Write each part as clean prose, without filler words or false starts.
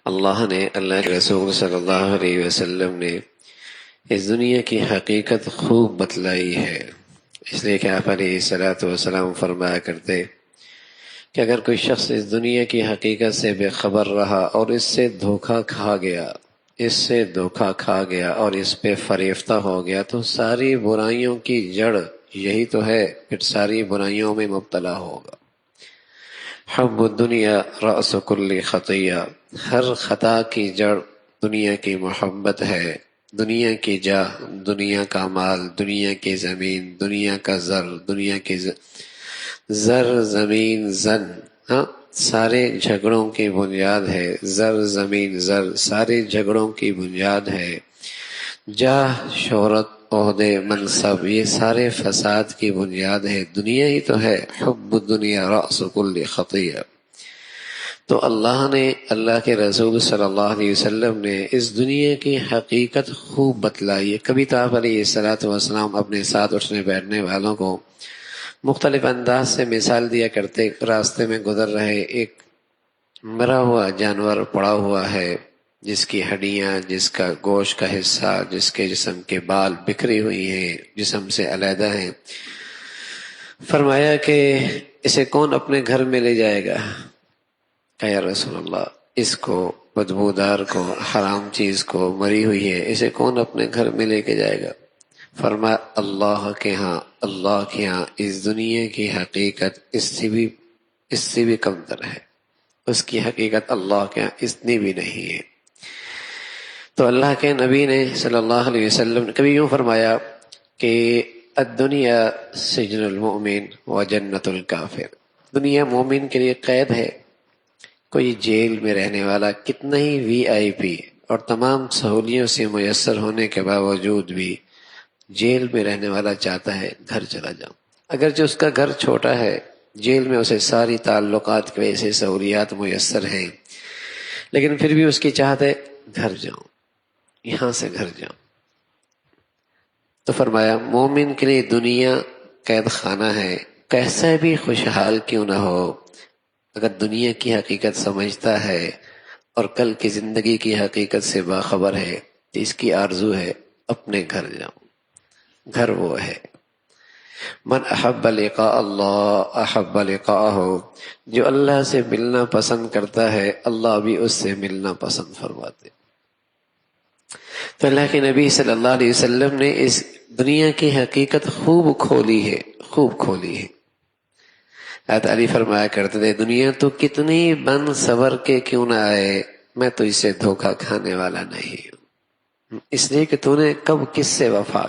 اللہ کے رسول صلی اللہ علیہ وسلم نے اس دنیا کی حقیقت خوب بتلائی ہے، اس لیے کہ آپ علیہ الصلوۃ والسلام فرمایا کرتے کہ اگر کوئی شخص اس دنیا کی حقیقت سے بے خبر رہا اور اس سے دھوکہ کھا گیا اور اس پہ فریفتہ ہو گیا تو ساری برائیوں کی جڑ یہی تو ہے، پھر ساری برائیوں میں مبتلا ہوگا۔ حب الدنیا رأس کل خطیہ، ہر خطا کی جڑ دنیا کی محبت ہے۔ دنیا کی جاہ، دنیا کا مال، دنیا کی زمین، دنیا کا زر زمین زن، سارے جھگڑوں کی بنیاد ہے۔ زر زمین زر سارے جھگڑوں کی بنیاد ہے۔ جاہ، شہرت، عہدے، منصب، یہ سارے فساد کی بنیاد ہے۔ دنیا ہی تو ہے۔ حب الدنیا رأس کل خطیہ۔ تو اللہ کے رسول صلی اللہ علیہ وسلم نے اس دنیا کی حقیقت خوب بتلائی ہے۔ کبھی تو آپ علیہ الصلوۃ والسلام اپنے ساتھ اٹھنے بیٹھنے والوں کو مختلف انداز سے مثال دیا کرتے۔ راستے میں گزر رہے ایک مرا ہوا جانور پڑا ہوا ہے، جس کی ہڈیاں، جس کا گوشت کا حصہ، جس کے جسم کے بال بکھری ہوئی ہیں، جسم سے علیحدہ ہیں۔ فرمایا کہ اسے کون اپنے گھر میں لے جائے گا؟ کہ یا رسول اللہ، اس کو، بدبودار کو، حرام چیز کو، مری ہوئی ہے، اسے کون اپنے گھر میں لے کے جائے گا؟ فرمایا اللہ کے ہاں اس دنیا کی حقیقت اس سے بھی کمتر ہے۔ اس کی حقیقت اللہ کے ہاں اتنی بھی نہیں ہے۔ تو اللہ کے نبی نے صلی اللہ علیہ وسلم نے کبھی یوں فرمایا کہ الدنیا سجن المؤمن و جنت الکافر، دنیا مومن کے لیے قید ہے۔ کوئی جیل میں رہنے والا کتنا ہی وی آئی پی اور تمام سہولیوں سے میسر ہونے کے باوجود بھی جیل میں رہنے والا چاہتا ہے گھر چلا جاؤں، اگرچہ اس کا گھر چھوٹا ہے، جیل میں اسے ساری تعلقات کی وجہ سے سہولیات میسر ہیں، لیکن پھر بھی اس کی چاہت ہے گھر جاؤں، یہاں سے گھر جاؤں۔ تو فرمایا مومن کے لیے دنیا قید خانہ ہے، کیسا بھی خوشحال کیوں نہ ہو، اگر دنیا کی حقیقت سمجھتا ہے اور کل کی زندگی کی حقیقت سے باخبر ہے تو اس کی آرزو ہے اپنے گھر جاؤں۔ گھر وہ ہے من احب لقاء اللہ احب لقاءہ، جو اللہ سے ملنا پسند کرتا ہے اللہ بھی اس سے ملنا پسند فرماتے۔ تو اللہ کے نبی صلی اللہ علیہ وسلم نے اس دنیا کی حقیقت خوب کھولی ہے۔ حضرت علی فرمایا کرتے تھے دنیا تو کتنی بن سور کے کیوں نہ آئے، میں تو اسے دھوکہ کھانے والا نہیں ہوں، اس لیے کہ تو نے کب کس سے وفا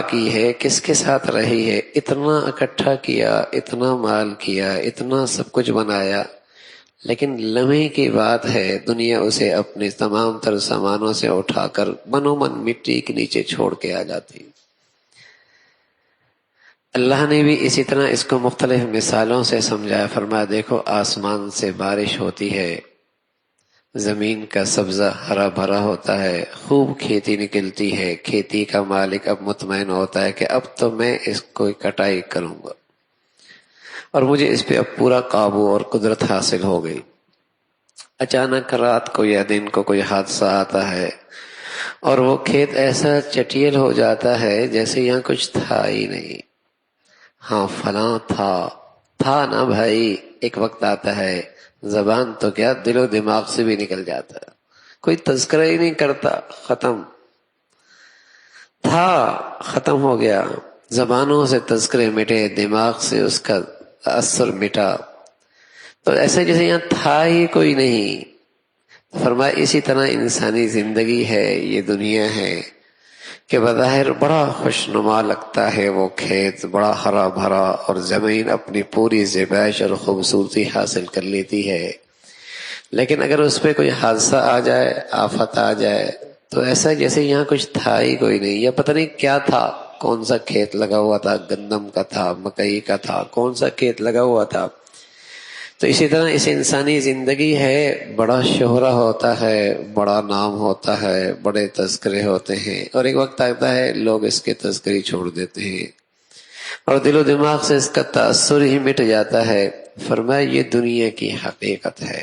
کی ہے، کس کے ساتھ رہی ہے، اتنا اکٹھا کیا، اتنا مال کیا، اتنا سب کچھ بنایا، لیکن لمحے کی بات ہے دنیا اسے اپنے تمام تر سامانوں سے اٹھا کر منو من مٹی کے نیچے چھوڑ کے آ جاتی۔ اللہ نے بھی اسی طرح اس کو مختلف مثالوں سے سمجھایا۔ فرمایا دیکھو آسمان سے بارش ہوتی ہے، زمین کا سبزہ ہرا بھرا ہوتا ہے، خوب کھیتی نکلتی ہے، کھیتی کا مالک اب مطمئن ہوتا ہے کہ اب تو میں اس کو کٹائی کروں گا اور مجھے اس پہ اب پورا قابو اور قدرت حاصل ہو گئی۔ اچانک رات کو یا دن کو کوئی حادثہ آتا ہے اور وہ کھیت ایسا چٹیل ہو جاتا ہے جیسے یہاں کچھ تھا ہی نہیں۔ ہاں فلاں تھا نا بھائی، ایک وقت آتا ہے زبان تو کیا دل و دماغ سے بھی نکل جاتا ہے، کوئی تذکرہ ہی نہیں کرتا، ختم ہو گیا، زبانوں سے تذکرے مٹے، دماغ سے اس کا اثر مٹا، تو ایسا جیسے یہاں تھا ہی کوئی نہیں۔ فرمایا اسی طرح انسانی زندگی ہے، یہ دنیا ہے کہ بظاہر بڑا خوشنما لگتا ہے، وہ کھیت بڑا ہرا بھرا اور زمین اپنی پوری زیبائش اور خوبصورتی حاصل کر لیتی ہے، لیکن اگر اس پہ کوئی حادثہ آ جائے، آفت آ جائے تو ایسا جیسے یہاں کچھ تھا ہی کوئی نہیں، یا پتہ نہیں کیا تھا، کون سا کھیت لگا ہوا تھا، گندم کا تھا، مکئی کا تھا، کون سا کھیت لگا ہوا تھا۔ تو اسی طرح اس انسانی زندگی ہے، بڑا شہرہ ہوتا ہے، بڑا نام ہوتا ہے، بڑے تذکرے ہوتے ہیں، اور ایک وقت آتا ہے لوگ اس کے تذکرے چھوڑ دیتے ہیں اور دل و دماغ سے اس کا تأثر ہی مٹ جاتا ہے۔ فرمایا یہ دنیا کی حقیقت ہے.